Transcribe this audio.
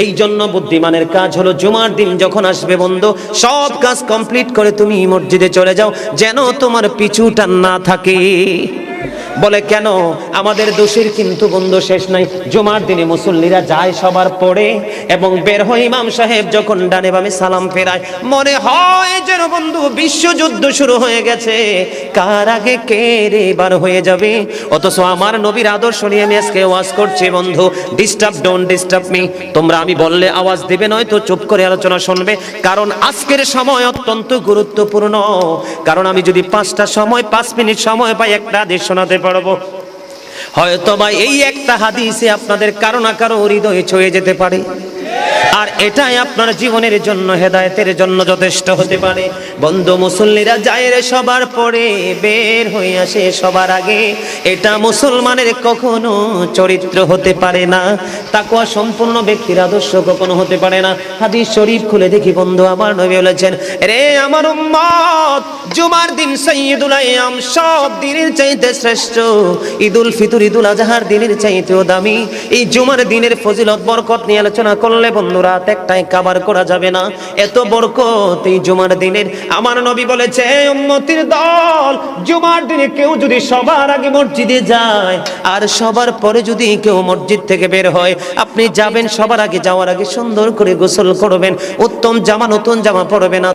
এই জন্য বুদ্ধিমানের কাজ হলো জুমার দিন যখন আসবে বন্ধু, সব কাজ কমপ্লিট করে তুমি মসজিদে চলে যাও, যেন তোমার পিছু টান না থাকে। বলে কেন? আমাদের দোষের কিন্তু বন্ধু শেষ নাই। জুমার দিনে মুসল্লিরা যায় সবার পরে এবং বের হয়, ইমাম সাহেব যখন ডানে বামে সালাম ফেরায়, মনে হয় যেন বন্ধু বিশ্বযুদ্ধ শুরু হয়ে গেছে, কার আগে কে রে বার হয়ে যাবে। অথচ আমার নবীর আদর্শ নিয়ে আমি আজকে ওয়াজ করছি বন্ধু। Disturb, don't disturb me. তোমরা আমি বললে আওয়াজ দিবে, নয় তো চুপ করে আলোচনা শুনবে, কারণ আজকের সময় অত্যন্ত গুরুত্বপূর্ণ। কারণ আমি যদি 5টা সময় 5 মিনিট সময় পাই, একটা হাদিস শোনাতে পারবো। হয়তো বা এই একটা হাদিসে আপনাদের কারো না কারো হৃদয়ে ছুঁয়ে যেতে পারে, আর এটাই আপনার জীবনের জন্য হেদায়েতের জন্য যথেষ্ট হতে পারে। বন্ধু, মুসল্লিরা যায় রে সবার পরে, বের হয়ে আসে সবার আগে, এটা মুসলমানের কখনো চরিত্র হতে পারে না। তাকওয়া সম্পূর্ণ ব্যক্তির আদর্শ কখনো হতে পারে না। হাদিস শরীফ খুলে দেখি বন্ধু, আমার নবী বলেছেন, রে আমার উম্মত, জুমার দিন সাইয়্যিদুল আইয়াম, সব দিনের চাইতে শ্রেষ্ঠ। ঈদুল ফিতর, ঈদুল আজহার দিনের চাইতেও দামি। এই জুমার দিনের ফজিলত বরকত নিয়ে আলোচনা করলে বন্ধু রাত একটাই কভার করা যাবে না, এত বরকত এই জুমার দিনের। আমার নবী বলেছে, উম্মতের দল, জুমার দিনে কেউ যদি সবার আগে মসজিদে যায় আর সবার পরে যদি কেউ মসজিদ থেকে বের হয়, আপনি যাবেন সবার আগে, যাওয়ার আগে সুন্দর করে গোসল করবেন, উত্তম জামা নতুন জামা পরবেন।